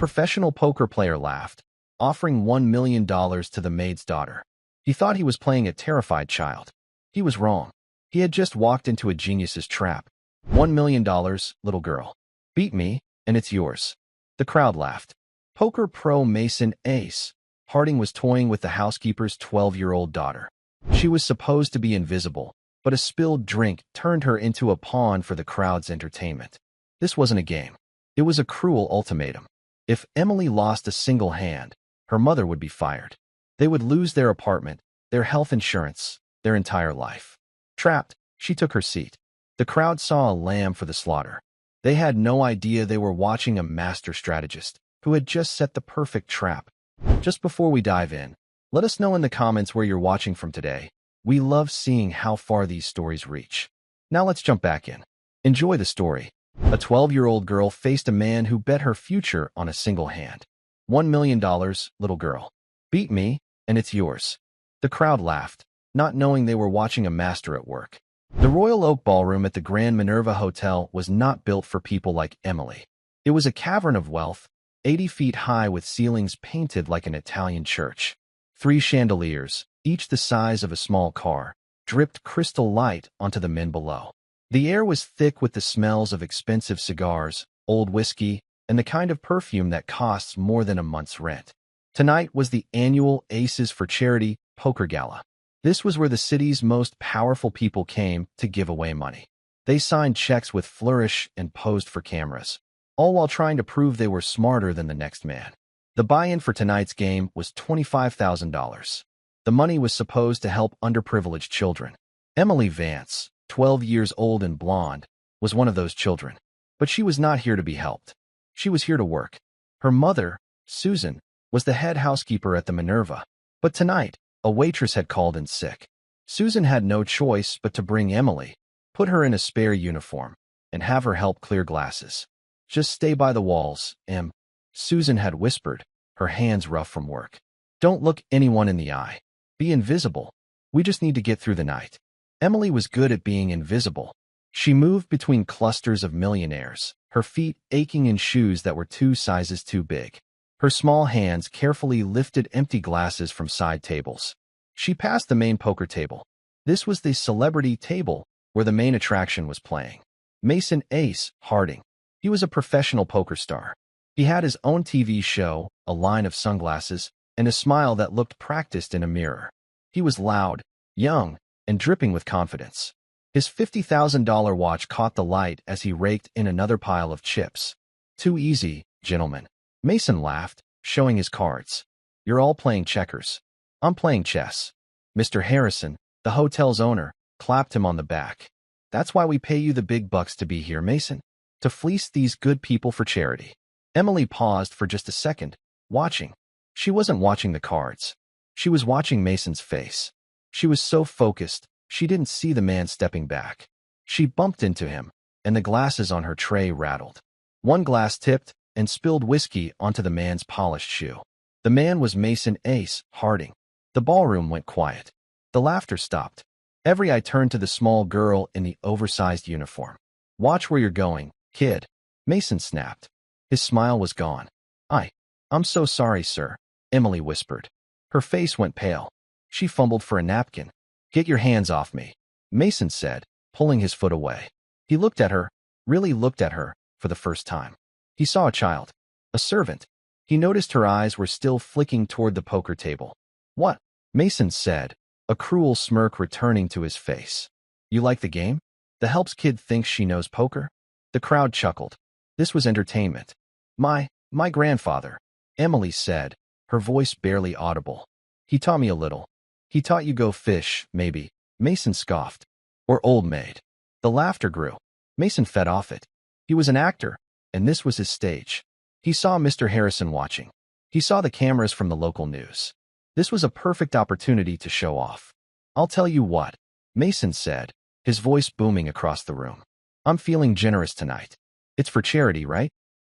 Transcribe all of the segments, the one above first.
professional poker player laughed, offering $1 million to the maid's daughter. He thought he was playing a terrified child. He was wrong. He had just walked into a genius's trap. $1 million, little girl. Beat me, and it's yours. The crowd laughed. Poker pro Mason Ace. Harding was toying with the housekeeper's 12-year-old daughter. She was supposed to be invisible, but a spilled drink turned her into a pawn for the crowd's entertainment. This wasn't a game. It was a cruel ultimatum. If Emily lost a single hand, her mother would be fired. They would lose their apartment, their health insurance, their entire life. Trapped, she took her seat. The crowd saw a lamb for the slaughter. They had no idea they were watching a master strategist who had just set the perfect trap. Just before we dive in, let us know in the comments where you're watching from today. We love seeing how far these stories reach. Now let's jump back in. Enjoy the story. A 12-year-old girl faced a man who bet her future on a single hand. $1 million, little girl. Beat me, and it's yours. The crowd laughed, not knowing they were watching a master at work. The Royal Oak Ballroom at the Grand Minerva Hotel was not built for people like Emily. It was a cavern of wealth, 80 feet high with ceilings painted like an Italian church. 3 chandeliers, each the size of a small car, dripped crystal light onto the men below. The air was thick with the smells of expensive cigars, old whiskey, and the kind of perfume that costs more than a month's rent. Tonight was the annual Aces for Charity Poker Gala. This was where the city's most powerful people came to give away money. They signed checks with flourish and posed for cameras, all while trying to prove they were smarter than the next man. The buy-in for tonight's game was $25,000. The money was supposed to help underprivileged children. Emily Vance, 12 years old and blonde, was one of those children. But she was not here to be helped. She was here to work. Her mother, Susan, was the head housekeeper at the Minerva. But tonight, a waitress had called in sick. Susan had no choice but to bring Emily, put her in a spare uniform, and have her help clear glasses. Just stay by the walls, Em, Susan had whispered, her hands rough from work. Don't look anyone in the eye. Be invisible. We just need to get through the night. Emily was good at being invisible. She moved between clusters of millionaires, her feet aching in shoes that were 2 sizes too big. Her small hands carefully lifted empty glasses from side tables. She passed the main poker table. This was the celebrity table where the main attraction was playing. Mason Ace Harding. He was a professional poker star. He had his own TV show, a line of sunglasses, and a smile that looked practiced in a mirror. He was loud, young, and dripping with confidence. His $50,000 watch caught the light as he raked in another pile of chips. Too easy, gentlemen. Mason laughed, showing his cards. You're all playing checkers. I'm playing chess. Mr. Harrison, the hotel's owner, clapped him on the back. That's why we pay you the big bucks to be here, Mason. To fleece these good people for charity. Emily paused for just a second, watching. She wasn't watching the cards. She was watching Mason's face. She was so focused, she didn't see the man stepping back. She bumped into him, and the glasses on her tray rattled. One glass tipped and spilled whiskey onto the man's polished shoe. The man was Mason Ace Harding. The ballroom went quiet. The laughter stopped. Every eye turned to the small girl in the oversized uniform. Watch where you're going, kid. Mason snapped. His smile was gone. I'm so sorry, sir, Emily whispered. Her face went pale. She fumbled for a napkin. Get your hands off me, Mason said, pulling his foot away. He looked at her, really looked at her, for the first time. He saw a child, a servant. He noticed her eyes were still flicking toward the poker table. What? Mason said, a cruel smirk returning to his face. You like the game? The helps kid thinks she knows poker? The crowd chuckled. This was entertainment. My grandfather, Emily said, her voice barely audible. He taught me a little. He taught you go fish, maybe, Mason scoffed. Or old maid. The laughter grew. Mason fed off it. He was an actor, and this was his stage. He saw Mr. Harrison watching. He saw the cameras from the local news. This was a perfect opportunity to show off. I'll tell you what, Mason said, his voice booming across the room. I'm feeling generous tonight. It's for charity, right?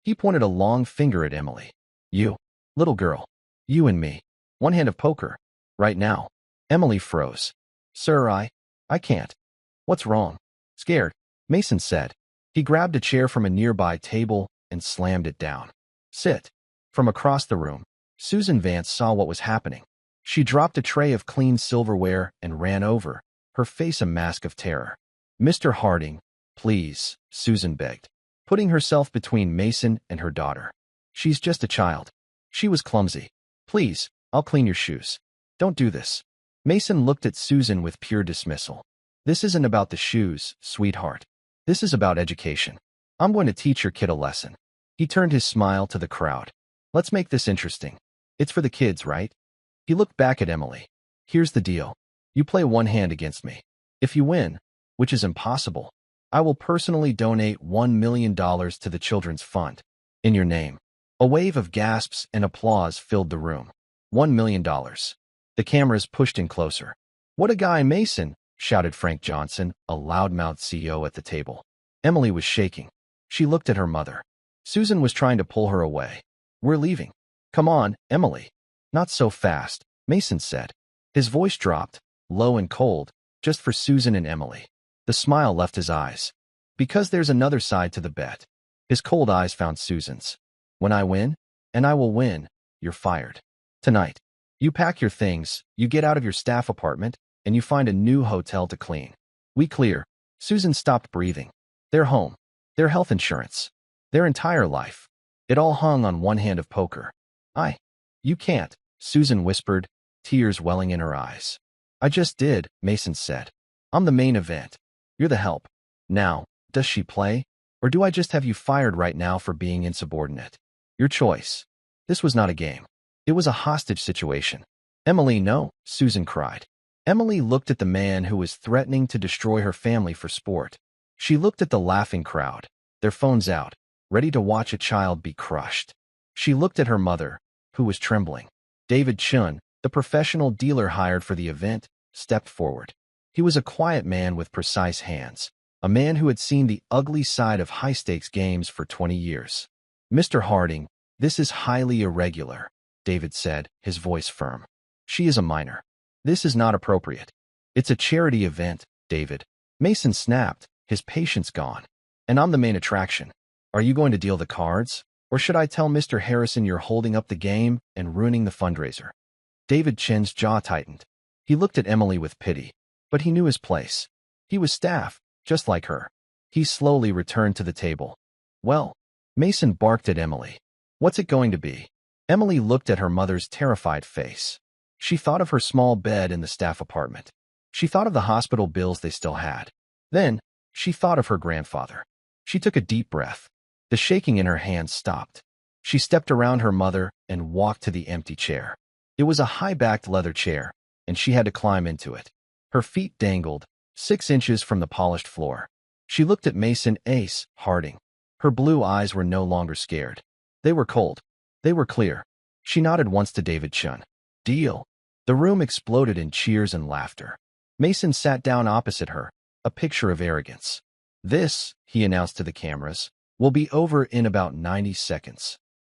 He pointed a long finger at Emily. You, little girl. You and me. One hand of poker. Right now. Emily froze. Sir, I can't. What's wrong? Scared, Mason said. He grabbed a chair from a nearby table and slammed it down. Sit. From across the room, Susan Vance saw what was happening. She dropped a tray of clean silverware and ran over, her face a mask of terror. "Mr. Harding, please," Susan begged, putting herself between Mason and her daughter. "She's just a child." She was clumsy. "Please, I'll clean your shoes. Don't do this." Mason looked at Susan with pure dismissal. "This isn't about the shoes, sweetheart. This is about education. I'm going to teach your kid a lesson." He turned his smile to the crowd. "Let's make this interesting. It's for the kids, right?" He looked back at Emily. "Here's the deal. You play one hand against me. If you win, which is impossible, I will personally donate $1 million to the Children's Fund. In your name." A wave of gasps and applause filled the room. $1 million. The cameras pushed in closer. "What a guy, Mason!" shouted Frank Johnson, a loudmouthed CEO at the table. Emily was shaking. She looked at her mother. Susan was trying to pull her away. "We're leaving." "Come on, Emily." "Not so fast," Mason said. His voice dropped, low and cold, just for Susan and Emily. The smile left his eyes. "Because there's another side to the bet." His cold eyes found Susan's. "When I win, and I will win, you're fired. Tonight. You pack your things, you get out of your staff apartment, and you find a new hotel to clean. We clear." Susan stopped breathing. Their home, their health insurance, their entire life. It all hung on one hand of poker. You can't," Susan whispered, tears welling in her eyes. "I just did," Mason said. "I'm the main event. You're the help. Now, does she play? Or do I just have you fired right now for being insubordinate? Your choice." This was not a game. It was a hostage situation. "Emily, no," Susan cried. Emily looked at the man who was threatening to destroy her family for sport. She looked at the laughing crowd, their phones out, ready to watch a child be crushed. She looked at her mother, who was trembling. David Chun, the professional dealer hired for the event, stepped forward. He was a quiet man with precise hands, a man who had seen the ugly side of high-stakes games for 20 years. "Mr. Harding, this is highly irregular," David said, his voice firm. "She is a minor. This is not appropriate." "It's a charity event, David." Mason snapped, his patience gone. "And I'm the main attraction. Are you going to deal the cards? Or should I tell Mr. Harrison you're holding up the game and ruining the fundraiser?" David Chen's jaw tightened. He looked at Emily with pity, but he knew his place. He was staff, just like her. He slowly returned to the table. "Well," Mason barked at Emily. "What's it going to be?" Emily looked at her mother's terrified face. She thought of her small bed in the staff apartment. She thought of the hospital bills they still had. Then, she thought of her grandfather. She took a deep breath. The shaking in her hands stopped. She stepped around her mother and walked to the empty chair. It was a high-backed leather chair, and she had to climb into it. Her feet dangled, 6 inches from the polished floor. She looked at Mason Ace Harding. Her blue eyes were no longer scared. They were cold. They were clear. She nodded once to David Chun. "Deal." The room exploded in cheers and laughter. Mason sat down opposite her, a picture of arrogance. "This," he announced to the cameras, "will be over in about 90 seconds.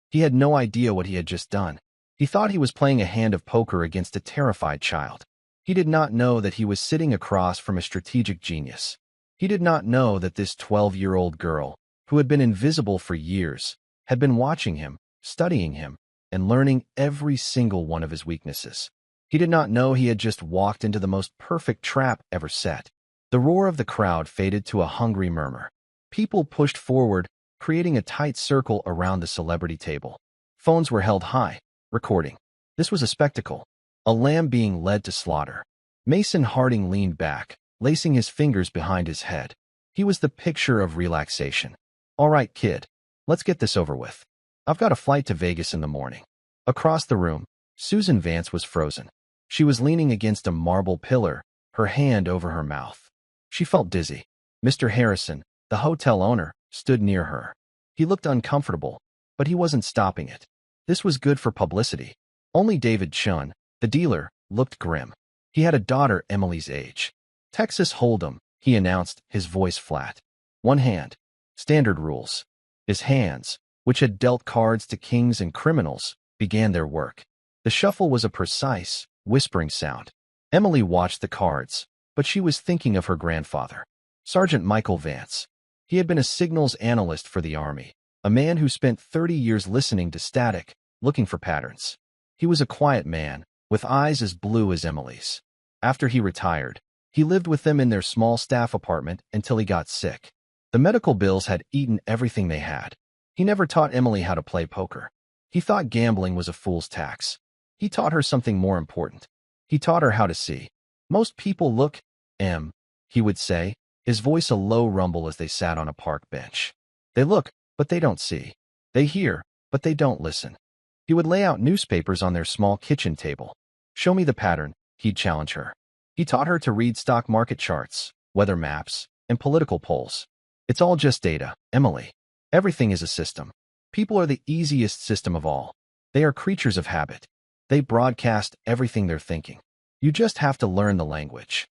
He had no idea what he had just done. He thought he was playing a hand of poker against a terrified child. He did not know that he was sitting across from a strategic genius. He did not know that this 12-year-old girl, who had been invisible for years, had been watching him, studying him, and learning every single one of his weaknesses. He did not know he had just walked into the most perfect trap ever set. The roar of the crowd faded to a hungry murmur. People pushed forward, creating a tight circle around the celebrity table. Phones were held high, recording. This was a spectacle, a lamb being led to slaughter. Mason Harding leaned back, lacing his fingers behind his head. He was the picture of relaxation. "All right, kid, let's get this over with. I've got a flight to Vegas in the morning." Across the room, Susan Vance was frozen. She was leaning against a marble pillar, her hand over her mouth. She felt dizzy. Mr. Harrison, the hotel owner, stood near her. He looked uncomfortable, but he wasn't stopping it. This was good for publicity. Only David Chun, the dealer, looked grim. He had a daughter Emily's age. "Texas Hold'em," he announced, his voice flat. One hand. Standard rules. His hands, which had dealt cards to kings and criminals, began their work. The shuffle was a precise, whispering sound. Emily watched the cards, but she was thinking of her grandfather, Sergeant Michael Vance. He had been a signals analyst for the Army, a man who spent 30 years listening to static, looking for patterns. He was a quiet man, with eyes as blue as Emily's. After he retired, he lived with them in their small staff apartment until he got sick. The medical bills had eaten everything they had. He never taught Emily how to play poker. He thought gambling was a fool's tax. He taught her something more important. He taught her how to see. Most people look, he would say, his voice a low rumble as they sat on a park bench. They look, but they don't see. They hear, but they don't listen. He would lay out newspapers on their small kitchen table. Show me the pattern, he'd challenge her. He taught her to read stock market charts, weather maps, and political polls. It's all just data, Emily. Everything is a system. People are the easiest system of all. They are creatures of habit. They broadcast everything they're thinking. You just have to learn the language.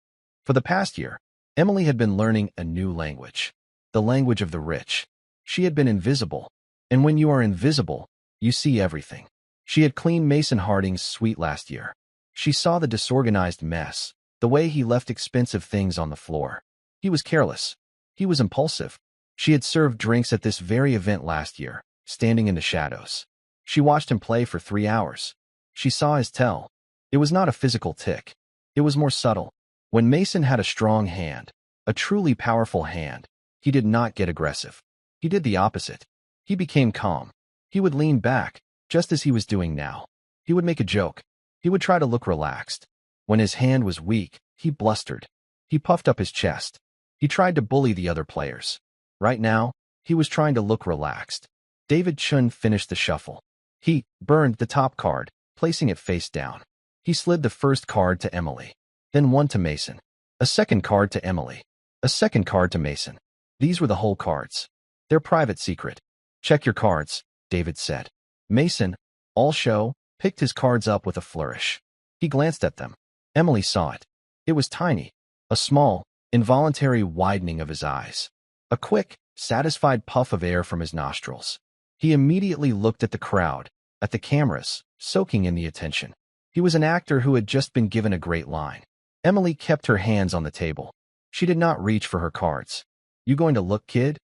For the past year, Emily had been learning a new language. The language of the rich. She had been invisible. And when you are invisible, you see everything. She had cleaned Mason Harding's suite last year. She saw the disorganized mess, the way he left expensive things on the floor. He was careless. He was impulsive. She had served drinks at this very event last year, standing in the shadows. She watched him play for 3 hours. She saw his tell. It was not a physical tick. It was more subtle. When Mason had a strong hand, a truly powerful hand, he did not get aggressive. He did the opposite. He became calm. He would lean back, just as he was doing now. He would make a joke. He would try to look relaxed. When his hand was weak, he blustered. He puffed up his chest. He tried to bully the other players. Right now, he was trying to look relaxed. David Chun finished the shuffle. He burned the top card, placing it face down. He slid the first card to Emily, then one to Mason, a second card to Emily, a second card to Mason. These were the whole cards. Their private secret. Check your cards, David said. Mason, all show, picked his cards up with a flourish. He glanced at them. Emily saw it. It was tiny, a small, involuntary widening of his eyes. A quick, satisfied puff of air from his nostrils. He immediately looked at the crowd, at the cameras, soaking in the attention. He was an actor who had just been given a great line. Emily kept her hands on the table. She did not reach for her cards. You going to look, kid?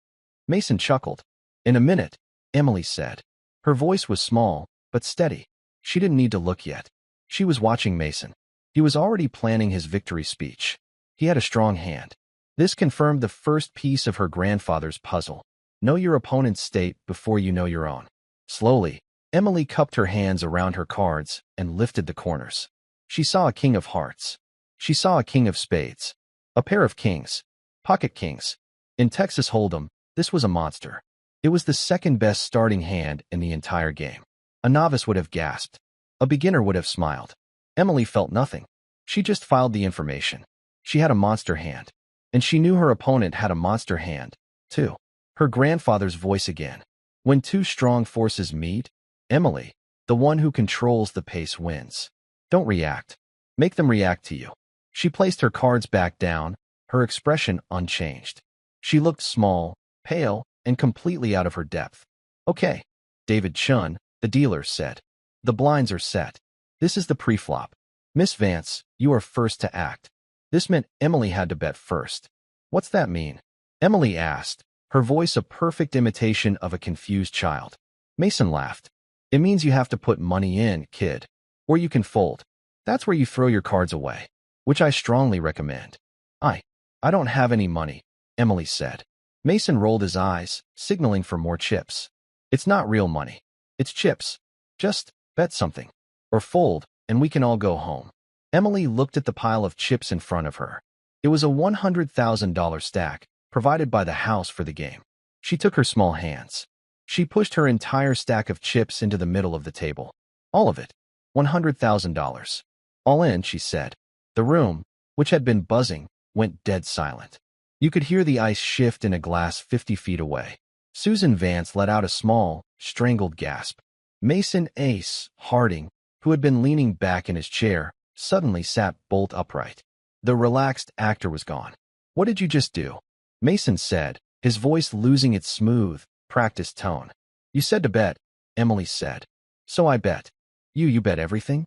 Mason chuckled. In a minute, Emily said. Her voice was small, but steady. She didn't need to look yet. She was watching Mason. He was already planning his victory speech. He had a strong hand. This confirmed the first piece of her grandfather's puzzle. Know your opponent's state before you know your own. Slowly, Emily cupped her hands around her cards and lifted the corners. She saw a king of hearts. She saw a king of spades. A pair of kings. Pocket kings. In Texas Hold'em, this was a monster. It was the second best starting hand in the entire game. A novice would have gasped. A beginner would have smiled. Emily felt nothing. She just filed the information. She had a monster hand. And she knew her opponent had a monster hand, too. Her grandfather's voice again. When two strong forces meet, Emily, the one who controls the pace, wins. Don't react. Make them react to you. She placed her cards back down, her expression unchanged. She looked small, pale, and completely out of her depth. Okay, David Chun, the dealer, said. The blinds are set. This is the preflop. Miss Vance, you are first to act. This meant Emily had to bet first. What's that mean? Emily asked, her voice a perfect imitation of a confused child. Mason laughed. It means you have to put money in, kid. Or you can fold. That's where you throw your cards away, which I strongly recommend. I don't have any money, Emily said. Mason rolled his eyes, signaling for more chips. It's not real money. It's chips. Just bet something. Or fold, and we can all go home. Emily looked at the pile of chips in front of her. It was a $100,000 stack, provided by the house for the game. She took her small hands. She pushed her entire stack of chips into the middle of the table. All of it. $100,000. All in, she said. The room, which had been buzzing, went dead silent. You could hear the ice shift in a glass 50 feet away. Susan Vance let out a small, strangled gasp. Mason Ace Harding, who had been leaning back in his chair, suddenly sat bolt upright. The relaxed actor was gone. What did you just do? Mason said, his voice losing its smooth, practiced tone. You said to bet, Emily said. So I bet. You bet everything?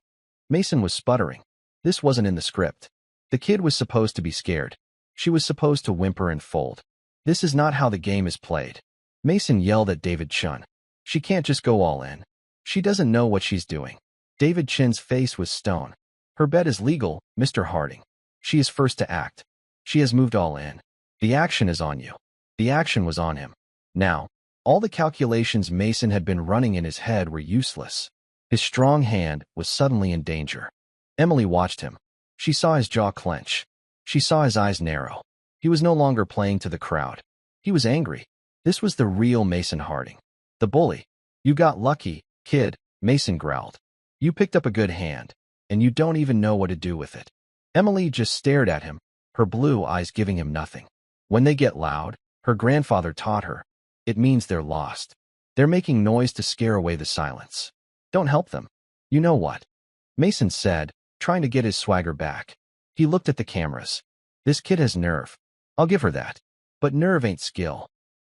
Mason was sputtering. This wasn't in the script. The kid was supposed to be scared. She was supposed to whimper and fold. This is not how the game is played. Mason yelled at David Chun. She can't just go all in. She doesn't know what she's doing. David Chin's face was stone. Her bet is legal, Mr. Harding. She is first to act. She has moved all in. The action is on you. The action was on him. Now, all the calculations Mason had been running in his head were useless. His strong hand was suddenly in danger. Emily watched him. She saw his jaw clench. She saw his eyes narrow. He was no longer playing to the crowd. He was angry. This was the real Mason Harding. The bully. You got lucky, kid, Mason growled. You picked up a good hand, and you don't even know what to do with it. Emily just stared at him, her blue eyes giving him nothing. When they get loud, her grandfather taught her, it means they're lost. They're making noise to scare away the silence. Don't help them. You know what? Mason said, trying to get his swagger back. He looked at the cameras. This kid has nerve. I'll give her that. But nerve ain't skill.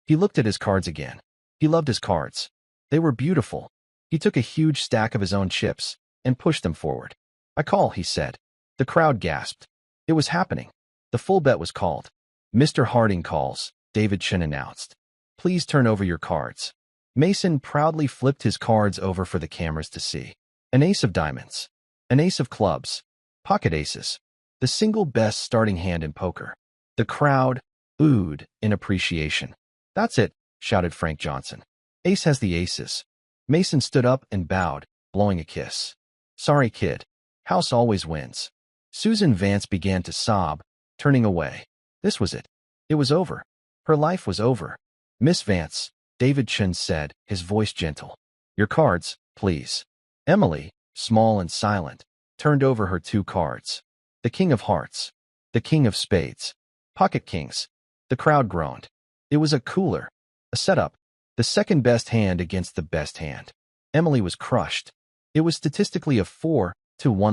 He looked at his cards again. He loved his cards. They were beautiful. He took a huge stack of his own chips and pushed them forward. I call, he said. The crowd gasped. It was happening. The full bet was called. Mr. Harding calls, David Chin announced. Please turn over your cards. Mason proudly flipped his cards over for the cameras to see. An ace of diamonds. An ace of clubs. Pocket aces. The single best starting hand in poker. The crowd oohed in appreciation. That's it, shouted Frank Johnson. Ace has the aces. Mason stood up and bowed, blowing a kiss. Sorry, kid. House always wins. Susan Vance began to sob, turning away. This was it. It was over. Her life was over. Miss Vance, David Chin said, his voice gentle. Your cards, please. Emily, small and silent, turned over her 2 cards. The King of Hearts. The King of Spades. Pocket Kings. The crowd groaned. It was a cooler. A setup. The second best hand against the best hand. Emily was crushed. It was statistically a 4-1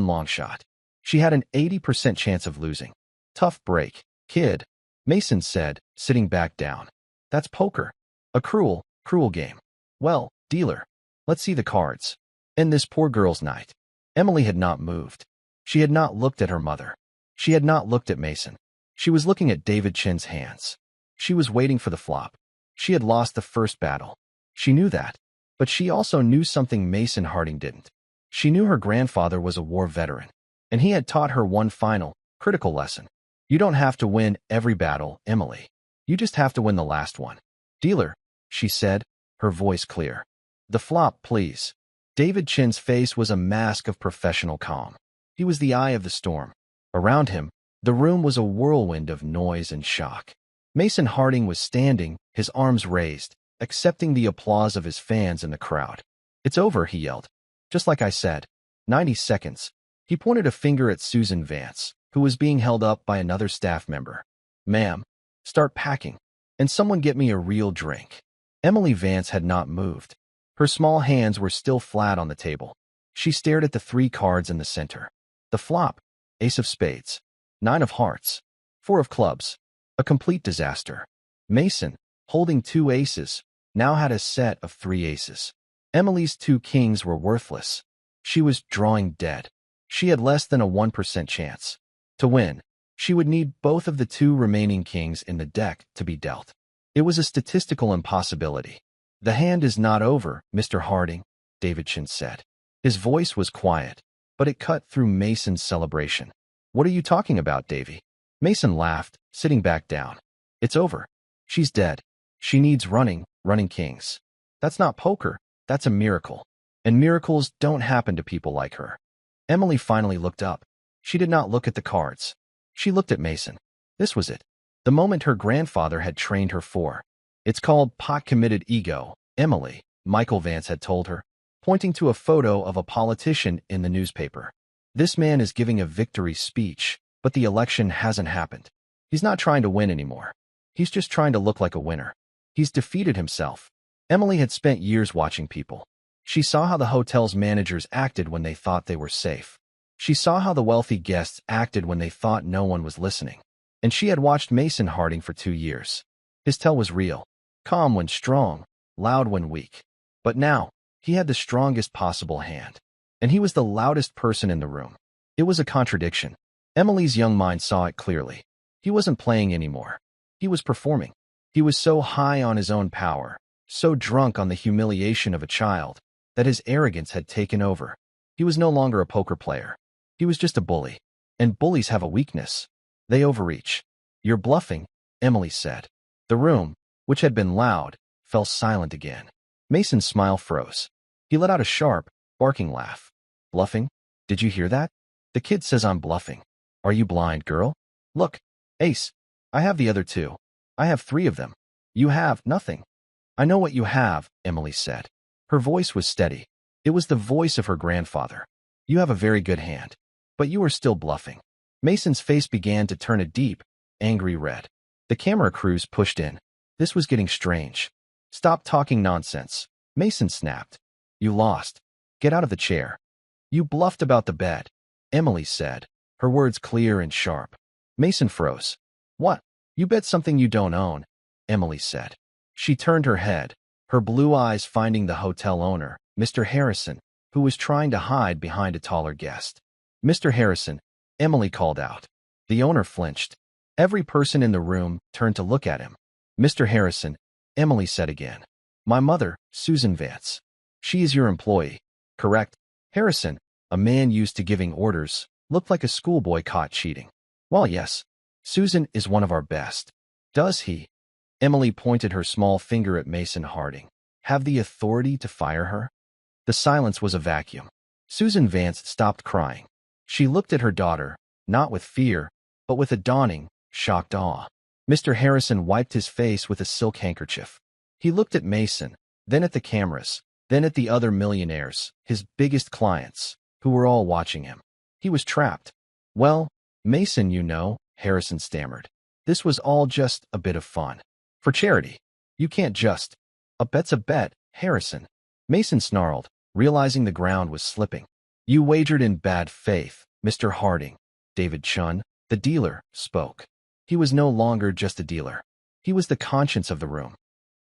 long shot. She had an 80% chance of losing. Tough break, kid, Mason said, sitting back down. That's poker. A cruel, cruel game. Well, dealer, let's see the cards. End this poor girl's night. Emily had not moved. She had not looked at her mother. She had not looked at Mason. She was looking at David Chin's hands. She was waiting for the flop. She had lost the first battle. She knew that. But she also knew something Mason Harding didn't. She knew her grandfather was a war veteran, and he had taught her one final, critical lesson. You don't have to win every battle, Emily. You just have to win the last one. Dealer, she said, her voice clear. The flop, please. David Chin's face was a mask of professional calm. He was the eye of the storm. Around him, the room was a whirlwind of noise and shock. Mason Harding was standing, his arms raised, accepting the applause of his fans in the crowd. It's over, he yelled. Just like I said. 90 seconds. He pointed a finger at Susan Vance, who was being held up by another staff member. Ma'am, start packing. And someone get me a real drink. Emily Vance had not moved. Her small hands were still flat on the table. She stared at the 3 cards in the center. The flop, Ace of Spades, 9 of Hearts, 4 of Clubs. A complete disaster. Mason, holding 2 aces, now had a set of 3 aces. Emily's 2 kings were worthless. She was drawing dead. She had less than a 1% chance. To win, she would need both of the 2 remaining kings in the deck to be dealt. It was a statistical impossibility. The hand is not over, Mr. Harding, David Chin said. His voice was quiet, but it cut through Mason's celebration. What are you talking about, Davy? Mason laughed, sitting back down. It's over. She's dead. She needs running kings. That's not poker. That's a miracle. And miracles don't happen to people like her. Emily finally looked up. She did not look at the cards. She looked at Mason. This was it. The moment her grandfather had trained her for. It's called pot-committed ego, Emily, Michael Vance had told her, pointing to a photo of a politician in the newspaper. This man is giving a victory speech, but the election hasn't happened. He's not trying to win anymore. He's just trying to look like a winner. He's defeated himself. Emily had spent years watching people. She saw how the hotel's managers acted when they thought they were safe. She saw how the wealthy guests acted when they thought no one was listening. And she had watched Mason Harding for 2 years. His tell was real. Calm when strong, loud when weak. But now, he had the strongest possible hand. And he was the loudest person in the room. It was a contradiction. Emily's young mind saw it clearly. He wasn't playing anymore. He was performing. He was so high on his own power, so drunk on the humiliation of a child, that his arrogance had taken over. He was no longer a poker player. He was just a bully. And bullies have a weakness. They overreach. You're bluffing, Emily said. The room, which had been loud, fell silent again. Mason's smile froze. He let out a sharp, barking laugh. Bluffing? Did you hear that? The kid says I'm bluffing. Are you blind, girl? Look, Ace, I have the other two. I have 3 of them. You have nothing. I know what you have, Emily said. Her voice was steady. It was the voice of her grandfather. You have a very good hand. But you are still bluffing. Mason's face began to turn a deep, angry red. The camera crews pushed in. This was getting strange. Stop talking nonsense, Mason snapped. You lost. Get out of the chair. You bluffed about the bet, Emily said, her words clear and sharp. Mason froze. What? You bet something you don't own, Emily said. She turned her head, her blue eyes finding the hotel owner, Mr. Harrison, who was trying to hide behind a taller guest. Mr. Harrison, Emily called out. The owner flinched. Every person in the room turned to look at him. Mr. Harrison, Emily said again. My mother, Susan Vance. She is your employee, correct? Harrison, a man used to giving orders, looked like a schoolboy caught cheating. Well, yes. Susan is one of our best. Does he? Emily pointed her small finger at Mason Harding. Have the authority to fire her? The silence was a vacuum. Susan Vance stopped crying. She looked at her daughter, not with fear, but with a dawning, shocked awe. Mr. Harrison wiped his face with a silk handkerchief. He looked at Mason, then at the cameras, then at the other millionaires, his biggest clients, who were all watching him. He was trapped. Well, Mason, you know, Harrison stammered. This was all just a bit of fun. For charity. You can't just. A bet's a bet, Harrison. Mason snarled, realizing the ground was slipping. You wagered in bad faith, Mr. Harding. David Chun, the dealer, spoke. He was no longer just a dealer. He was the conscience of the room.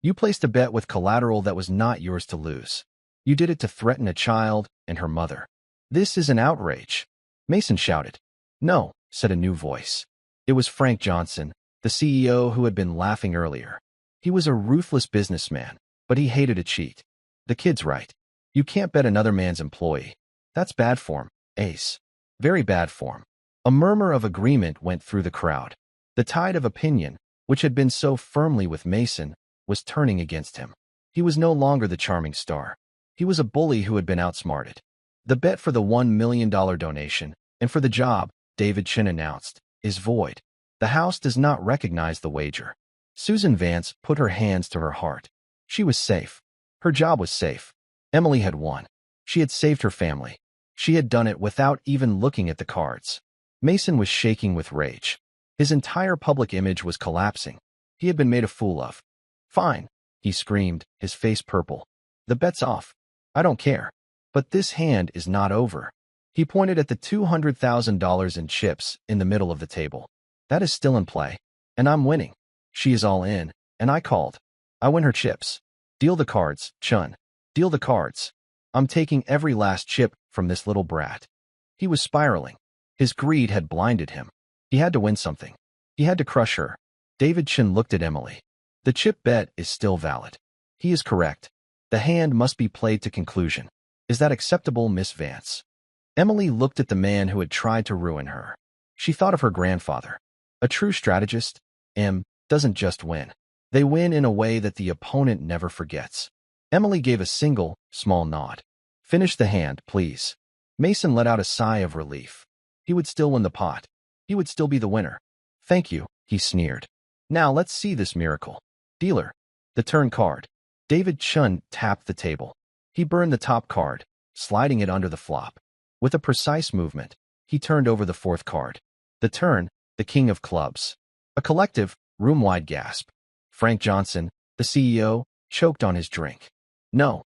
You placed a bet with collateral that was not yours to lose. You did it to threaten a child and her mother. This is an outrage. Mason shouted. No, said a new voice. It was Frank Johnson, the CEO who had been laughing earlier. He was a ruthless businessman, but he hated a cheat. The kid's right. You can't bet another man's employee. That's bad form, Ace. Very bad form. A murmur of agreement went through the crowd. The tide of opinion, which had been so firmly with Mason, was turning against him. He was no longer the charming star. He was a bully who had been outsmarted. The bet for the $1 million donation, and for the job, David Chin announced, is void. The house does not recognize the wager. Susan Vance put her hands to her heart. She was safe. Her job was safe. Emily had won. She had saved her family. She had done it without even looking at the cards. Mason was shaking with rage. His entire public image was collapsing. He had been made a fool of. Fine, he screamed, his face purple. The bet's off. I don't care. But this hand is not over. He pointed at the $200,000 in chips in the middle of the table. That is still in play. And I'm winning. She is all in, and I called. I win her chips. Deal the cards, Chun. Deal the cards. I'm taking every last chip from this little brat. He was spiraling. His greed had blinded him. He had to win something. He had to crush her. David Chin looked at Emily. The chip bet is still valid. He is correct. The hand must be played to conclusion. Is that acceptable, Miss Vance? Emily looked at the man who had tried to ruin her. She thought of her grandfather. A true strategist, doesn't just win. They win in a way that the opponent never forgets. Emily gave a single, small nod. Finish the hand, please. Mason let out a sigh of relief. He would still win the pot. He would still be the winner. Thank you, he sneered. Now let's see this miracle. Dealer. The turn card. David Chun tapped the table. He burned the top card, sliding it under the flop. With a precise movement, he turned over the 4th card. The turn, the king of clubs. A collective, room-wide gasp. Frank Johnson, the CEO, choked on his drink. No,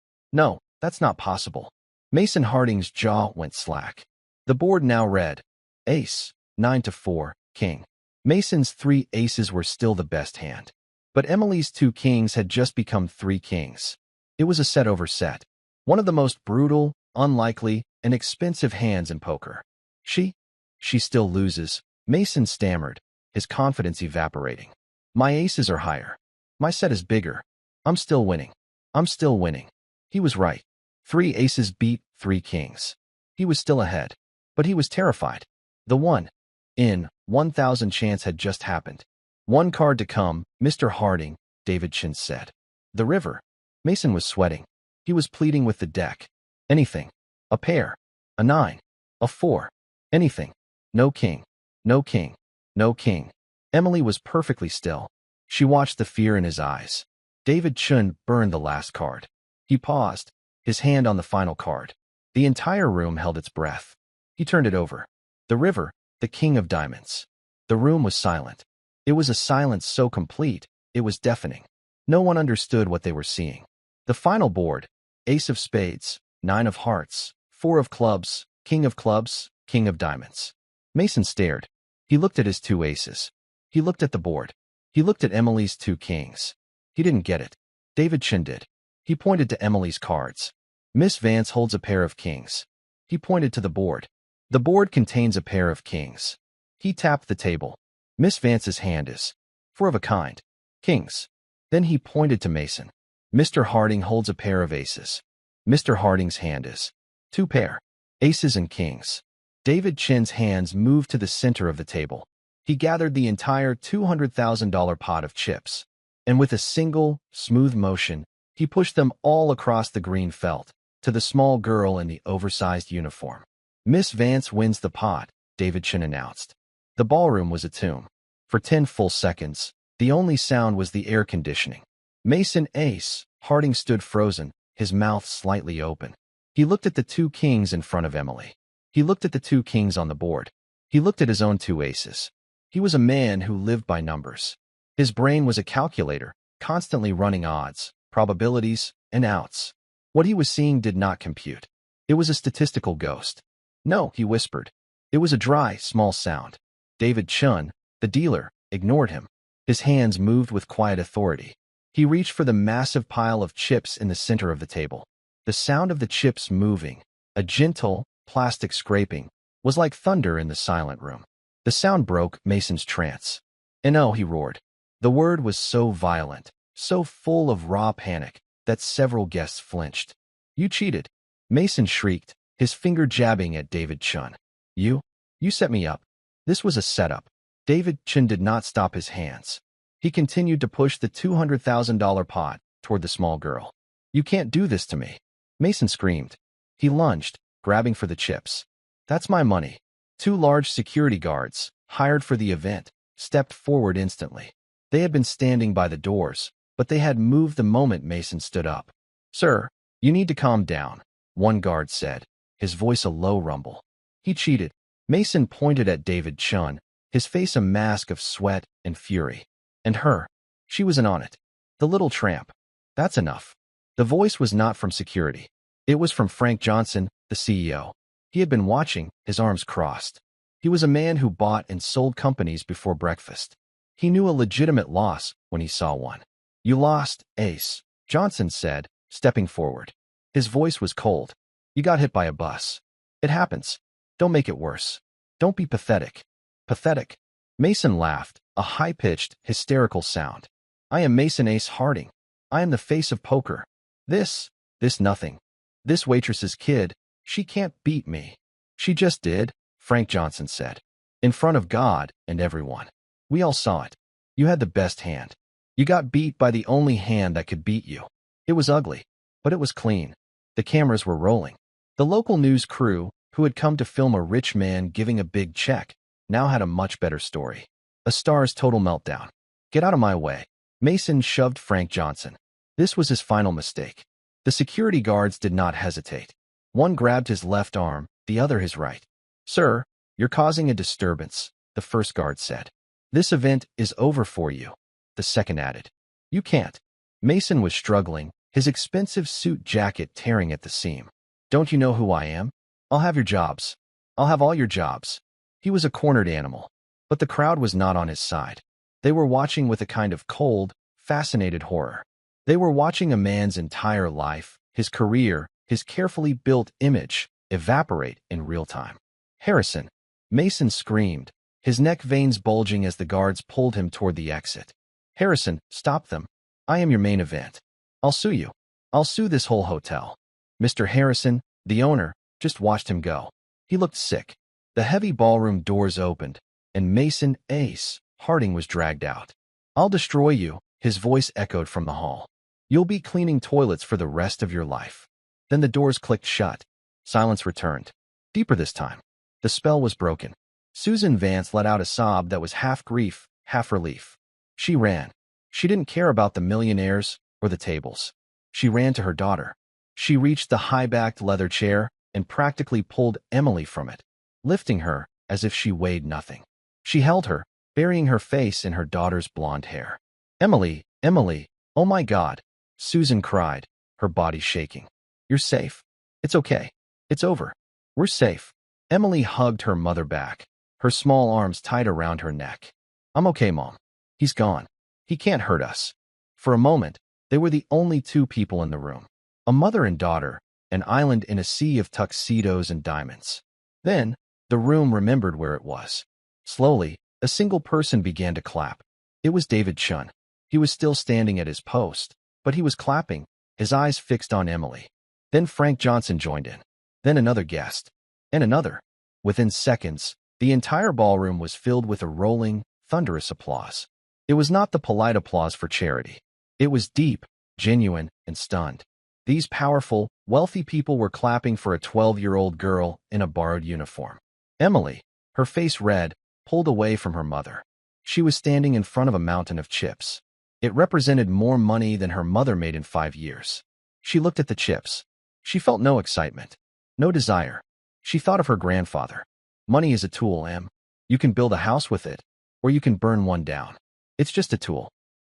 that's not possible. Mason Harding's jaw went slack. The board now read, Ace, 9-4, King. Mason's 3 aces were still the best hand. But Emily's 2 kings had just become 3 kings. It was a set over set. One of the most brutal, unlikely, and expensive hands in poker. She still loses, Mason stammered, his confidence evaporating. My aces are higher. My set is bigger. I'm still winning. I'm still winning. He was right. 3 aces beat 3 kings. He was still ahead, but he was terrified. The 1 in 1,000 chance had just happened. One card to come, Mr. Harding, David Chin said. The river. Mason was sweating. He was pleading with the deck. Anything. A pair. A 9. A 4. Anything. No king. No king. No king. Emily was perfectly still. She watched the fear in his eyes. David Chun burned the last card. He paused, his hand on the final card. The entire room held its breath. He turned it over. The river, the king of diamonds. The room was silent. It was a silence so complete, it was deafening. No one understood what they were seeing. The final board, ace of spades, 9 of hearts, 4 of clubs, king of diamonds. Mason stared. He looked at his 2 aces. He looked at the board. He looked at Emily's 2 kings. He didn't get it. David Chin did. He pointed to Emily's cards. Miss Vance holds a pair of kings. He pointed to the board. The board contains a pair of kings. He tapped the table. Miss Vance's hand is 4 of a kind. Kings. Then he pointed to Mason. Mr. Harding holds a pair of aces. Mr. Harding's hand is 2 pair. Aces and kings. David Chin's hands moved to the center of the table. He gathered the entire $200,000 pot of chips, and with a single, smooth motion, he pushed them all across the green felt, to the small girl in the oversized uniform. Miss Vance wins the pot, David Chin announced. The ballroom was a tomb. For 10 full seconds, the only sound was the air conditioning. Mason ace, Harding stood frozen, his mouth slightly open. He looked at the 2 kings in front of Emily. He looked at the 2 kings on the board. He looked at his own 2 aces. He was a man who lived by numbers. His brain was a calculator, constantly running odds, probabilities, and outs. What he was seeing did not compute. It was a statistical ghost. No, he whispered. It was a dry, small sound. David Chun, the dealer, ignored him. His hands moved with quiet authority. He reached for the massive pile of chips in the center of the table. The sound of the chips moving, a gentle, plastic scraping, was like thunder in the silent room. The sound broke Mason's trance. "No," he roared. The word was so violent, so full of raw panic, that several guests flinched. "You cheated!" Mason shrieked, his finger jabbing at David Chun. You set me up. This was a setup." David Chun did not stop his hands. He continued to push the $200,000 pot toward the small girl. "You can't do this to me." Mason screamed. He lunged, grabbing for the chips. "That's my money." 2 large security guards, hired for the event, stepped forward instantly. They had been standing by the doors, but they had moved the moment Mason stood up. "Sir, you need to calm down," one guard said, his voice a low rumble. "He cheated." Mason pointed at David Chun, his face a mask of sweat and fury. "And her. She was in on it. The little tramp." "That's enough." The voice was not from security. It was from Frank Johnson, the CEO. He had been watching, his arms crossed. He was a man who bought and sold companies before breakfast. He knew a legitimate loss when he saw one. "You lost, Ace," Johnson said, stepping forward. His voice was cold. "You got hit by a bus. It happens. Don't make it worse. Don't be pathetic." "Pathetic?" Mason laughed, a high-pitched, hysterical sound. "I am Mason Ace Harding. I am the face of poker. This nothing. This waitress's kid, she can't beat me." "She just did," Frank Johnson said. "In front of God and everyone. We all saw it. You had the best hand. You got beat by the only hand that could beat you. It was ugly, but it was clean. The cameras were rolling. The local news crew, who had come to film a rich man giving a big check, now had a much better story. A star's total meltdown. Get out of my way." Mason shoved Frank Johnson. This was his final mistake. The security guards did not hesitate. One grabbed his left arm, the other his right. "Sir, you're causing a disturbance," the first guard said. "This event is over for you," the second added. "You can't." Mason was struggling, his expensive suit jacket tearing at the seam. "Don't you know who I am? I'll have your jobs. I'll have all your jobs." He was a cornered animal, but the crowd was not on his side. They were watching with a kind of cold, fascinated horror. They were watching a man's entire life, his career, his carefully built image, evaporate in real time. "Harrison!" Mason screamed, his neck veins bulging as the guards pulled him toward the exit. "Harrison, stop them. I am your main event. I'll sue you. I'll sue this whole hotel." Mr. Harrison, the owner, just watched him go. He looked sick. The heavy ballroom doors opened, and Mason Ace Harding was dragged out. "I'll destroy you," his voice echoed from the hall. "You'll be cleaning toilets for the rest of your life." Then the doors clicked shut. Silence returned. Deeper this time. The spell was broken. Susan Vance let out a sob that was half grief, half relief. She ran. She didn't care about the millionaires or the tables. She ran to her daughter. She reached the high-backed leather chair and practically pulled Emily from it, lifting her as if she weighed nothing. She held her, burying her face in her daughter's blonde hair. "Emily, Emily, oh my God," Susan cried, her body shaking. "You're safe. It's okay. It's over. We're safe." Emily hugged her mother back, her small arms tight around her neck. "I'm okay, Mom. He's gone. He can't hurt us." For a moment, they were the only two people in the room. A mother and daughter, an island in a sea of tuxedos and diamonds. Then, the room remembered where it was. Slowly, a single person began to clap. It was David Chun. He was still standing at his post, but he was clapping, his eyes fixed on Emily. Then Frank Johnson joined in. Then another guest. And another. Within seconds, the entire ballroom was filled with a rolling, thunderous applause. It was not the polite applause for charity. It was deep, genuine, and stunned. These powerful, wealthy people were clapping for a 12-year-old girl in a borrowed uniform. Emily, her face red, pulled away from her mother. She was standing in front of a mountain of chips. It represented more money than her mother made in 5 years. She looked at the chips. She felt no excitement, no desire. She thought of her grandfather. "Money is a tool, Em. You can build a house with it, or you can burn one down. It's just a tool."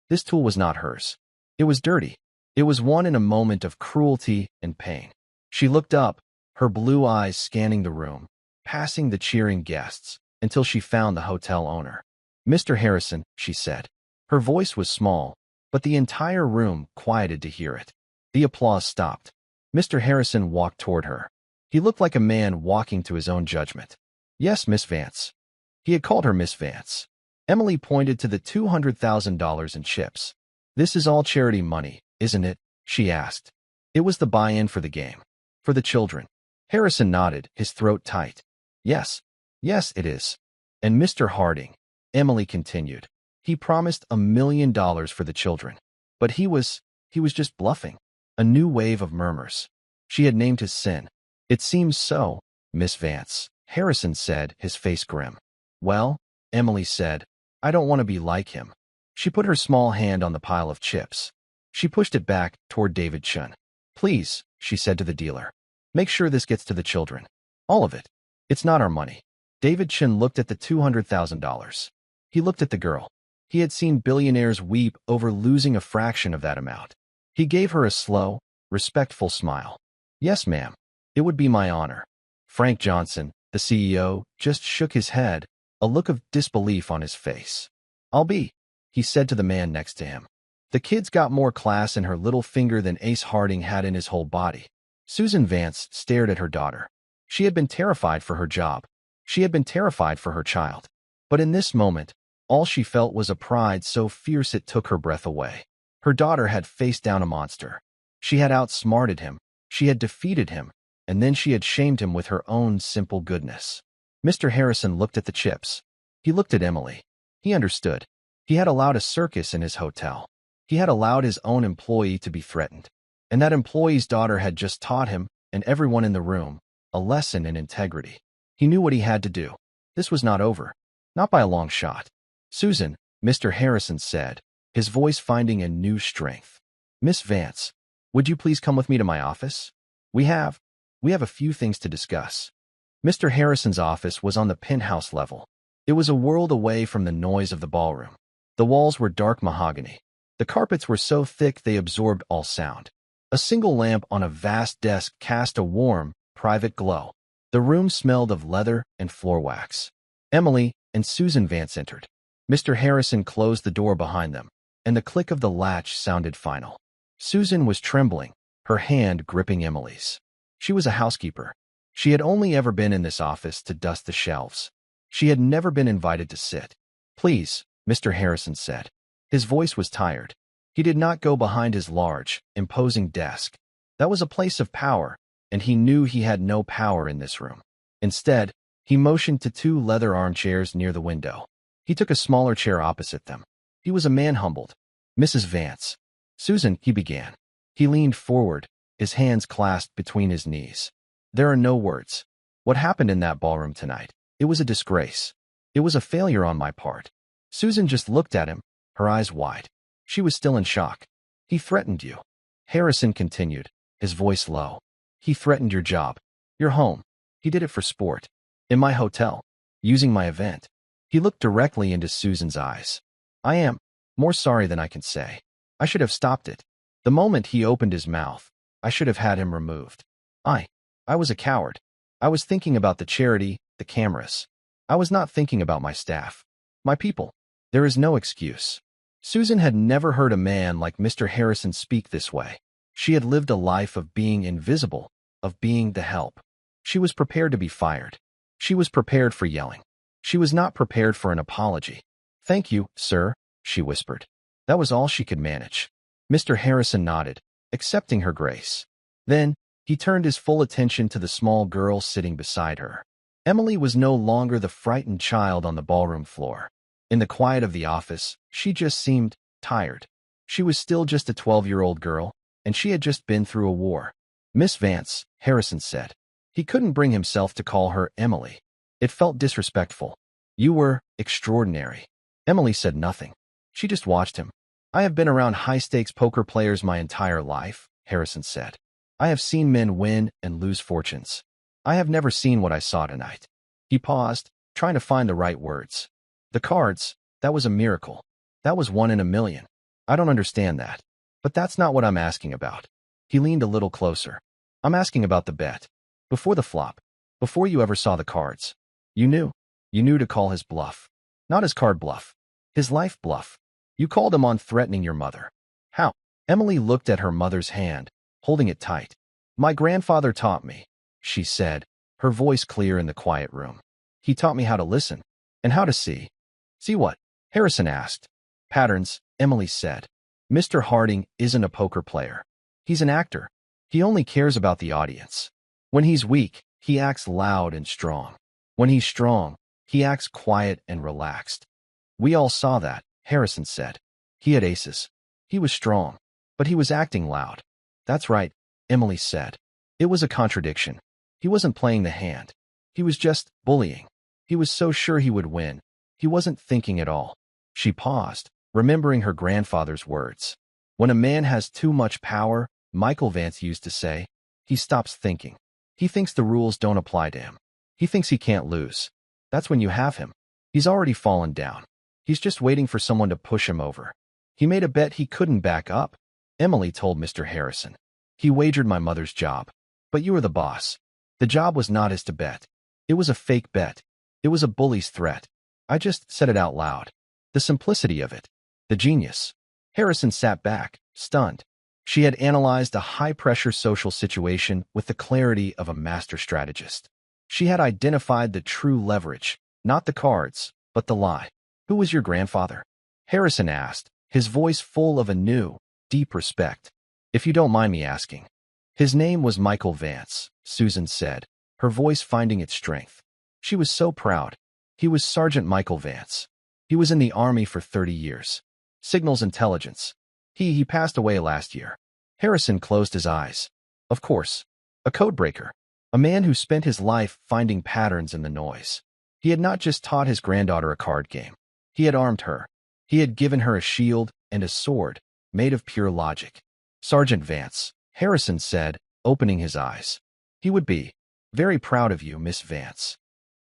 This tool was not hers. It was dirty. It was won in a moment of cruelty and pain. She looked up, her blue eyes scanning the room, passing the cheering guests, until she found the hotel owner. "Mr. Harrison," she said. Her voice was small, but the entire room quieted to hear it. The applause stopped. Mr. Harrison walked toward her. He looked like a man walking to his own judgment. "Yes, Miss Vance." He had called her Miss Vance. Emily pointed to the $200,000 in chips. "This is all charity money, isn't it?" she asked. It was the buy-in for the game. For the children. Harrison nodded, his throat tight. "Yes. Yes, it is." "And Mr. Harding," Emily continued. "He promised $1 million for the children. But he was just bluffing." A new wave of murmurs. She had named his sin. "It seems so, Miss Vance," Harrison said, his face grim. "Well," Emily said, "I don't want to be like him." She put her small hand on the pile of chips. She pushed it back toward David Chun. "Please," she said to the dealer, "make sure this gets to the children. All of it. It's not our money." David Chun looked at the $200,000. He looked at the girl. He had seen billionaires weep over losing a fraction of that amount. He gave her a slow, respectful smile. "Yes, ma'am. It would be my honor." Frank Johnson, the CEO, just shook his head, a look of disbelief on his face. "I'll be," he said to the man next to him. The kid's got more class in her little finger than Ace Harding had in his whole body. Susan Vance stared at her daughter. She had been terrified for her job. She had been terrified for her child. But in this moment, all she felt was a pride so fierce it took her breath away. Her daughter had faced down a monster. She had outsmarted him. She had defeated him. And then she had shamed him with her own simple goodness. Mr. Harrison looked at the chips. He looked at Emily. He understood. He had allowed a circus in his hotel. He had allowed his own employee to be threatened. And that employee's daughter had just taught him, and everyone in the room, a lesson in integrity. He knew what he had to do. This was not over. Not by a long shot. "Susan," Mr. Harrison said, his voice finding a new strength. "Miss Vance, would you please come with me to my office? We have a few things to discuss." Mr. Harrison's office was on the penthouse level. It was a world away from the noise of the ballroom. The walls were dark mahogany. The carpets were so thick they absorbed all sound. A single lamp on a vast desk cast a warm, private glow. The room smelled of leather and floor wax. Emily and Susan Vance entered. Mr. Harrison closed the door behind them, and the click of the latch sounded final. Susan was trembling, her hand gripping Emily's. She was a housekeeper. She had only ever been in this office to dust the shelves. She had never been invited to sit. "Please," Mr. Harrison said. His voice was tired. He did not go behind his large, imposing desk. That was a place of power, and he knew he had no power in this room. Instead, he motioned to two leather armchairs near the window. He took a smaller chair opposite them. He was a man humbled. Mrs. Vance. Susan, he began. He leaned forward, his hands clasped between his knees. There are no words. What happened in that ballroom tonight? It was a disgrace. It was a failure on my part. Susan just looked at him, her eyes wide. She was still in shock. He threatened you. Harrison continued, his voice low. He threatened your job, your home. He did it for sport. In my hotel. Using my event. He looked directly into Susan's eyes. I am more sorry than I can say. I should have stopped it. The moment he opened his mouth, I should have had him removed. I was a coward. I was thinking about the charity, the cameras. I was not thinking about my staff. My people. There is no excuse. Susan had never heard a man like Mr. Harrison speak this way. She had lived a life of being invisible, of being the help. She was prepared to be fired. She was prepared for yelling. She was not prepared for an apology. Thank you, sir, she whispered. That was all she could manage. Mr. Harrison nodded, accepting her grace. Then, he turned his full attention to the small girl sitting beside her. Emily was no longer the frightened child on the ballroom floor. In the quiet of the office, she just seemed tired. She was still just a 12-year-old girl, and she had just been through a war. Miss Vance, Harrison said. He couldn't bring himself to call her Emily. It felt disrespectful. You were extraordinary. Emily said nothing. She just watched him. I have been around high-stakes poker players my entire life, Harrison said. I have seen men win and lose fortunes. I have never seen what I saw tonight. He paused, trying to find the right words. The cards, that was a miracle. That was 1 in a million. I don't understand that. But that's not what I'm asking about. He leaned a little closer. I'm asking about the bet. Before the flop. Before you ever saw the cards. You knew. You knew to call his bluff. Not his card bluff. His life bluff. You called him on threatening your mother. How? Emily looked at her mother's hand, holding it tight. My grandfather taught me, she said, her voice clear in the quiet room. He taught me how to listen, and how to see. See what? Harrison asked. Patterns, Emily said. Mr. Harding isn't a poker player. He's an actor. He only cares about the audience. When he's weak, he acts loud and strong. When he's strong, he acts quiet and relaxed. We all saw that, Harrison said. He had aces. He was strong, but he was acting loud. That's right, Emily said. It was a contradiction. He wasn't playing the hand. He was just bullying. He was so sure he would win. He wasn't thinking at all. She paused, remembering her grandfather's words. When a man has too much power, Michael Vance used to say, he stops thinking. He thinks the rules don't apply to him. He thinks he can't lose. That's when you have him. He's already fallen down. He's just waiting for someone to push him over. He made a bet he couldn't back up. Emily told Mr. Harrison. He wagered my mother's job. But you were the boss. The job was not his to bet. It was a fake bet. It was a bully's threat. I just said it out loud. The simplicity of it. The genius. Harrison sat back, stunned. She had analyzed a high-pressure social situation with the clarity of a master strategist. She had identified the true leverage, not the cards, but the lie. Who was your grandfather? Harrison asked, his voice full of a new, deep respect. If you don't mind me asking. His name was Michael Vance, Susan said, her voice finding its strength. She was so proud. He was Sergeant Michael Vance. He was in the Army for 30 years. Signals intelligence. He passed away last year. Harrison closed his eyes. Of course. A codebreaker. A man who spent his life finding patterns in the noise. He had not just taught his granddaughter a card game. He had armed her. He had given her a shield and a sword, made of pure logic. Sergeant Vance, Harrison said, opening his eyes. He would be very proud of you, Miss Vance.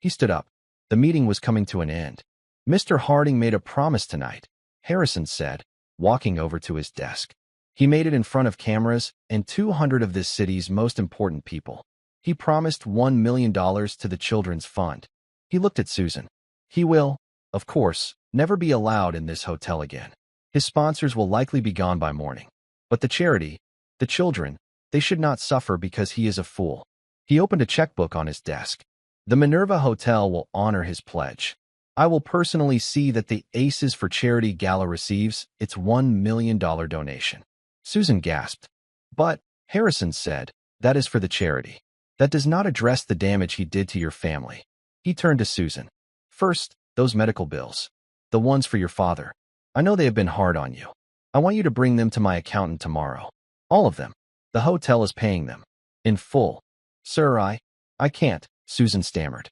He stood up. The meeting was coming to an end. Mr. Harding made a promise tonight, Harrison said, walking over to his desk. He made it in front of cameras and 200 of this city's most important people. He promised $1 million to the Children's Fund. He looked at Susan. He will, of course, never be allowed in this hotel again. His sponsors will likely be gone by morning. But the charity, the children, they should not suffer because he is a fool. He opened a checkbook on his desk. The Minerva Hotel will honor his pledge. I will personally see that the Aces for Charity Gala receives its $1 million donation. Susan gasped. But, Harrison said, "That is for the charity. That does not address the damage he did to your family." He turned to Susan. "First, those medical bills. The ones for your father. I know they have been hard on you. I want you to bring them to my accountant tomorrow. All of them. The hotel is paying them. In full." "Sir, I can't," Susan stammered.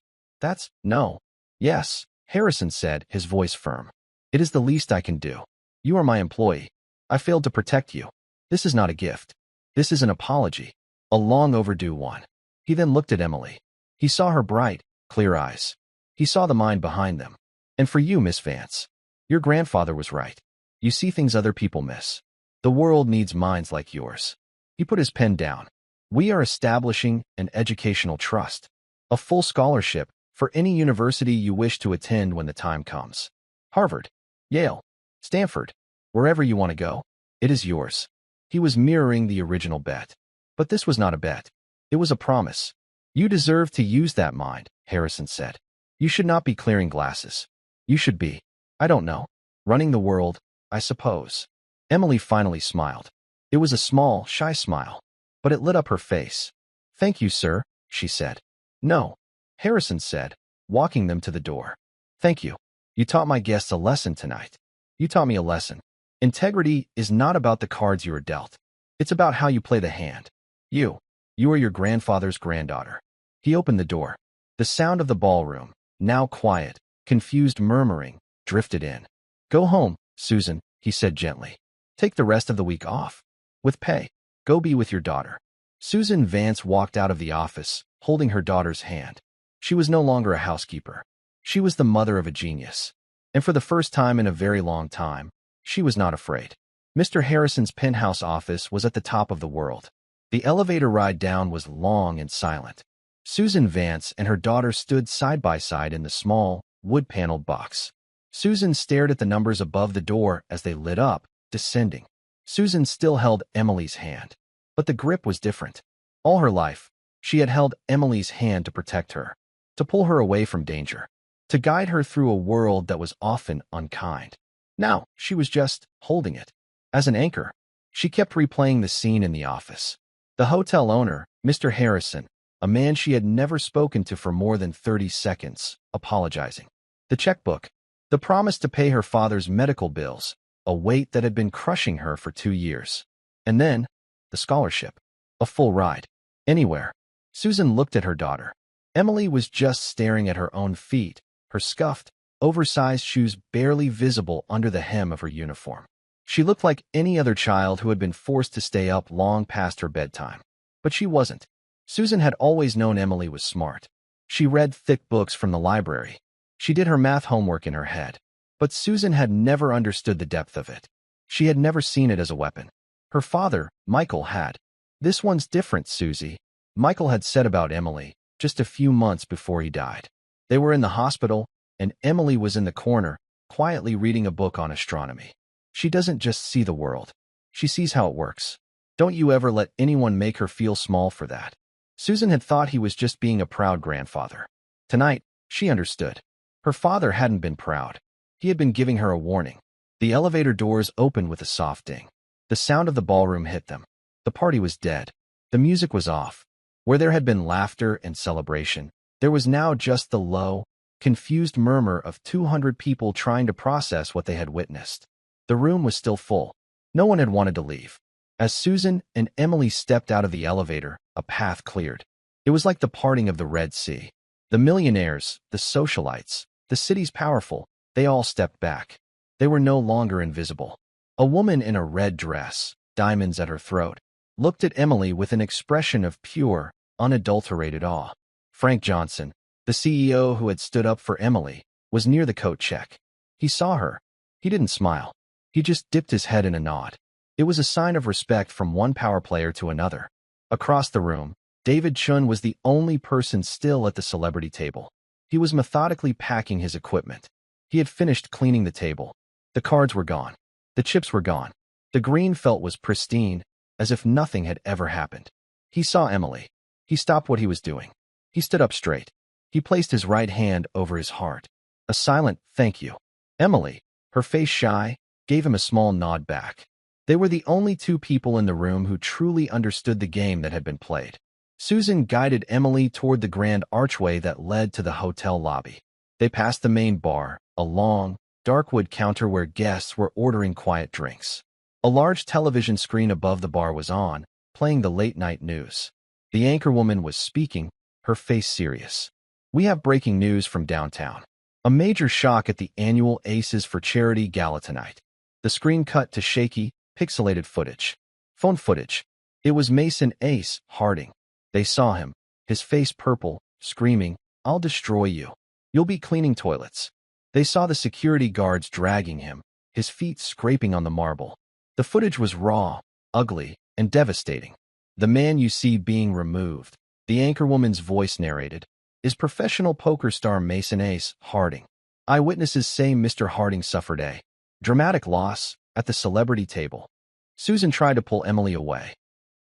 No. "Yes," Harrison said, his voice firm. "It is the least I can do. You are my employee. I failed to protect you. This is not a gift. This is an apology. A long overdue one." He then looked at Emily. He saw her bright, clear eyes. He saw the mind behind them. "And for you, Miss Vance, your grandfather was right. You see things other people miss. The world needs minds like yours." He put his pen down. "We are establishing an educational trust. A full scholarship for any university you wish to attend when the time comes. Harvard, Yale, Stanford, wherever you want to go, it is yours." He was mirroring the original bet. But this was not a bet. It was a promise. "You deserve to use that mind," Harrison said. "You should not be clearing glasses. You should be, I don't know, running the world, I suppose." Emily finally smiled. It was a small, shy smile, but it lit up her face. "Thank you, sir," she said. "No," Harrison said, walking them to the door. "Thank you. You taught my guests a lesson tonight. You taught me a lesson. Integrity is not about the cards you are dealt. It's about how you play the hand. You are your grandfather's granddaughter." He opened the door. The sound of the ballroom, now quiet, confused murmuring, drifted in. "Go home, Susan," he said gently. "Take the rest of the week off. With pay. Go be with your daughter." Susan Vance walked out of the office, holding her daughter's hand. She was no longer a housekeeper. She was the mother of a genius. And for the first time in a very long time, she was not afraid. Mr. Harrison's penthouse office was at the top of the world. The elevator ride down was long and silent. Susan Vance and her daughter stood side by side in the small, wood-paneled box. Susan stared at the numbers above the door as they lit up, descending. Susan still held Emily's hand, but the grip was different. All her life, she had held Emily's hand to protect her, to pull her away from danger, to guide her through a world that was often unkind. Now, she was just holding it. As an anchor, she kept replaying the scene in the office. The hotel owner, Mr. Harrison, a man she had never spoken to for more than 30 seconds, apologizing. The checkbook, the promise to pay her father's medical bills, a weight that had been crushing her for 2 years. And then, the scholarship, a full ride, anywhere. Susan looked at her daughter. Emily was just staring at her own feet, her scuffed, oversized shoes barely visible under the hem of her uniform. She looked like any other child who had been forced to stay up long past her bedtime. But she wasn't. Susan had always known Emily was smart. She read thick books from the library. She did her math homework in her head. But Susan had never understood the depth of it. She had never seen it as a weapon. Her father, Michael, had. "This one's different, Susie," Michael had said about Emily just a few months before he died. They were in the hospital, and Emily was in the corner, quietly reading a book on astronomy. "She doesn't just see the world. She sees how it works. Don't you ever let anyone make her feel small for that." Susan had thought he was just being a proud grandfather. Tonight, she understood. Her father hadn't been proud. He had been giving her a warning. The elevator doors opened with a soft ding. The sound of the ballroom hit them. The party was dead. The music was off. Where there had been laughter and celebration, there was now just the low, confused murmur of 200 people trying to process what they had witnessed. The room was still full. No one had wanted to leave. As Susan and Emily stepped out of the elevator, a path cleared. It was like the parting of the Red Sea. The millionaires, the socialites, the city's powerful, they all stepped back. They were no longer invisible. A woman in a red dress, diamonds at her throat, looked at Emily with an expression of pure, unadulterated awe. Frank Johnson, the CEO who had stood up for Emily, was near the coat check. He saw her. He didn't smile. He just dipped his head in a nod. It was a sign of respect from one power player to another. Across the room, David Chun was the only person still at the celebrity table. He was methodically packing his equipment. He had finished cleaning the table. The cards were gone. The chips were gone. The green felt was pristine, as if nothing had ever happened. He saw Emily. He stopped what he was doing. He stood up straight. He placed his right hand over his heart. A silent thank you. Emily, her face shy, gave him a small nod back. They were the only two people in the room who truly understood the game that had been played. Susan guided Emily toward the grand archway that led to the hotel lobby. They passed the main bar, a long, dark wood counter where guests were ordering quiet drinks. A large television screen above the bar was on, playing the late-night news. The anchorwoman was speaking, her face serious. "We have breaking news from downtown. A major shock at the annual Aces for Charity Gala tonight." The screen cut to shaky, pixelated footage. Phone footage. It was Mason Ace Harding. They saw him, his face purple, screaming, "I'll destroy you. You'll be cleaning toilets." They saw the security guards dragging him, his feet scraping on the marble. The footage was raw, ugly, and devastating. "The man you see being removed," the anchorwoman's voice narrated, "is professional poker star Mason Ace Harding. Eyewitnesses say Mr. Harding suffered a dramatic loss at the celebrity table." Susan tried to pull Emily away.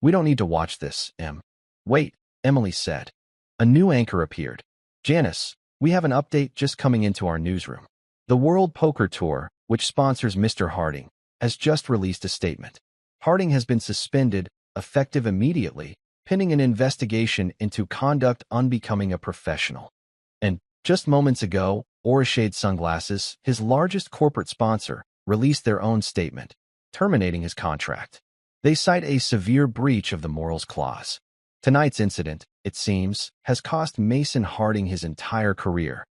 "We don't need to watch this, Em." "Wait," Emily said. A new anchor appeared. "Janice, we have an update just coming into our newsroom. The World Poker Tour, which sponsors Mr. Harding, has just released a statement. Harding has been suspended, effective immediately, pending an investigation into conduct unbecoming a professional." And just moments ago, Orishade Sunglasses, his largest corporate sponsor, released their own statement, terminating his contract. They cite a severe breach of the morals clause. Tonight's incident, it seems, has cost Mason Harding his entire career.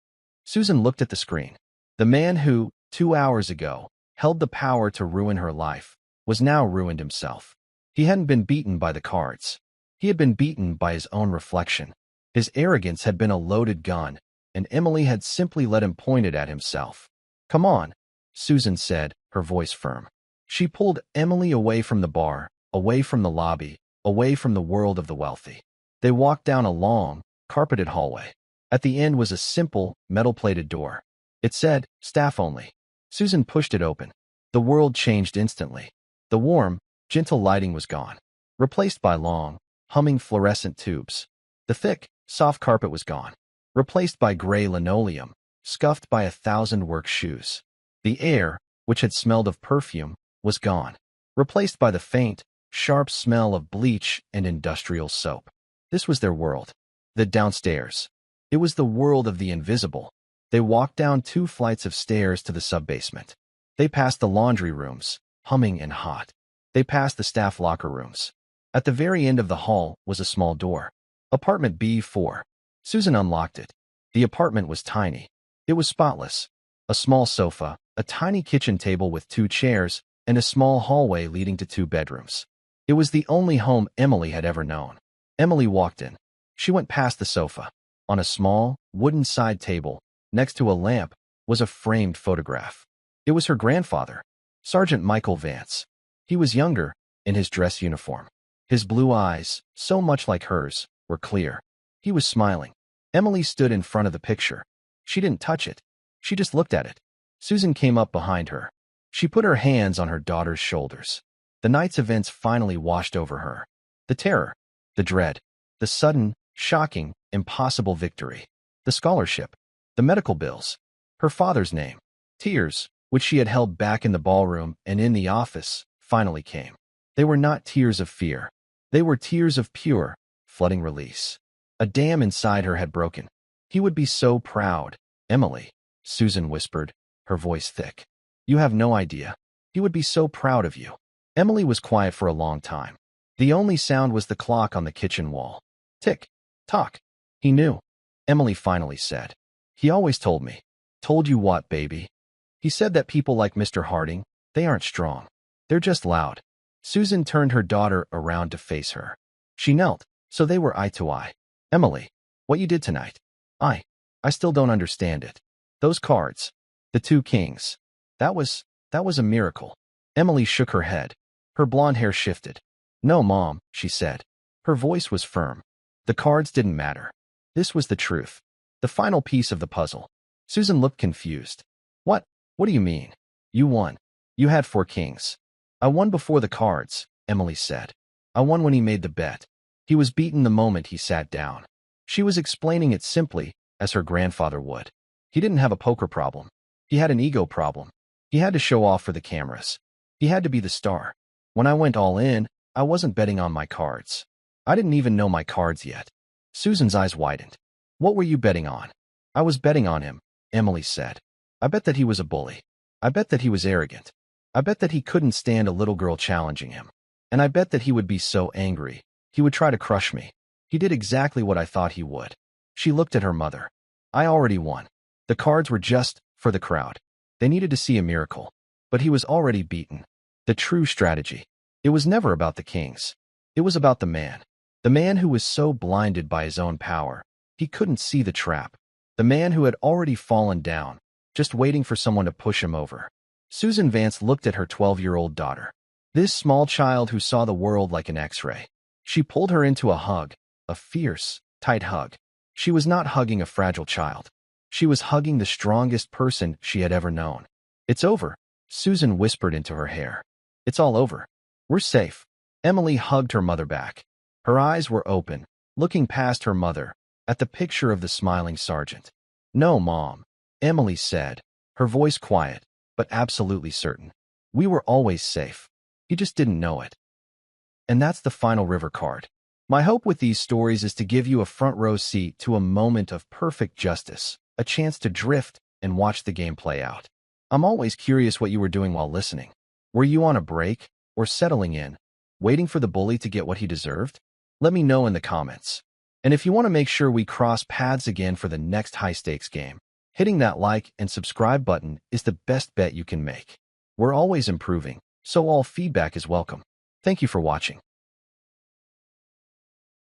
Susan looked at the screen. The man who, 2 hours ago, held the power to ruin her life, was now ruined himself. He hadn't been beaten by the cards. He had been beaten by his own reflection. His arrogance had been a loaded gun, and Emily had simply let him point it at himself. "Come on," Susan said, her voice firm. She pulled Emily away from the bar, away from the lobby, away from the world of the wealthy. They walked down a long, carpeted hallway. At the end was a simple, metal-plated door. It said, "Staff only." Susan pushed it open. The world changed instantly. The warm, gentle lighting was gone, replaced by long, humming fluorescent tubes. The thick, soft carpet was gone, replaced by gray linoleum, scuffed by 1,000 work shoes. The air, which had smelled of perfume, was gone, replaced by the faint, sharp smell of bleach and industrial soap. This was their world. The downstairs. It was the world of the invisible. They walked down 2 flights of stairs to the sub-basement. They passed the laundry rooms, humming and hot. They passed the staff locker rooms. At the very end of the hall was a small door. Apartment B4. Susan unlocked it. The apartment was tiny. It was spotless. A small sofa, a tiny kitchen table with 2 chairs, and a small hallway leading to 2 bedrooms. It was the only home Emily had ever known. Emily walked in. She went past the sofa. On a small, wooden side table, next to a lamp, was a framed photograph. It was her grandfather, Sergeant Michael Vance. He was younger, in his dress uniform. His blue eyes, so much like hers, were clear. He was smiling. Emily stood in front of the picture. She didn't touch it. She just looked at it. Susan came up behind her. She put her hands on her daughter's shoulders. The night's events finally washed over her. The terror, the dread, the sudden, shocking, impossible victory, the scholarship, the medical bills, her father's name. Tears, which she had held back in the ballroom and in the office, finally came. They were not tears of fear. They were tears of pure, flooding release. A dam inside her had broken. He would be so proud. "Emily," Susan whispered, her voice thick. "You have no idea. He would be so proud of you." Emily was quiet for a long time. The only sound was the clock on the kitchen wall. Tick, tock. "He knew," Emily finally said. "He always told me." "Told you what, baby?" "He said that people like Mr. Harding, they aren't strong. They're just loud." Susan turned her daughter around to face her. She knelt, so they were eye to eye. "Emily, what you did tonight, I still don't understand it. Those cards, the 2 kings, that was a miracle." Emily shook her head. Her blonde hair shifted. "No, Mom," she said. Her voice was firm. "The cards didn't matter. This was the truth. The final piece of the puzzle." Susan looked confused. What do you mean? "You won. You had 4 kings." "I won before the cards," Emily said. "I won when he made the bet. He was beaten the moment he sat down." She was explaining it simply, as her grandfather would. He didn't have a poker problem. He had an ego problem. He had to show off for the cameras. He had to be the star. When I went all in, I wasn't betting on my cards. I didn't even know my cards yet. Susan's eyes widened. What were you betting on? I was betting on him, Emily said. I bet that he was a bully. I bet that he was arrogant. I bet that he couldn't stand a little girl challenging him. And I bet that he would be so angry. He would try to crush me. He did exactly what I thought he would. She looked at her mother. I already won. The cards were just for the crowd. They needed to see a miracle. But he was already beaten. The true strategy. It was never about the kings. It was about the man. The man who was so blinded by his own power, he couldn't see the trap. The man who had already fallen down, just waiting for someone to push him over. Susan Vance looked at her 12-year-old daughter. This small child who saw the world like an X-ray. She pulled her into a hug, a fierce, tight hug. She was not hugging a fragile child. She was hugging the strongest person she had ever known. It's over, Susan whispered into her hair. It's all over. We're safe. Emily hugged her mother back. Her eyes were open, looking past her mother, at the picture of the smiling sergeant. No, Mom, Emily said, her voice quiet, but absolutely certain. We were always safe. He just didn't know it. And that's the final river card. My hope with these stories is to give you a front row seat to a moment of perfect justice, a chance to drift and watch the game play out. I'm always curious what you were doing while listening. Were you on a break or settling in, waiting for the bully to get what he deserved? Let me know in the comments. And if you want to make sure we cross paths again for the next high-stakes game, hitting that like and subscribe button is the best bet you can make. We're always improving, so all feedback is welcome. Thank you for watching.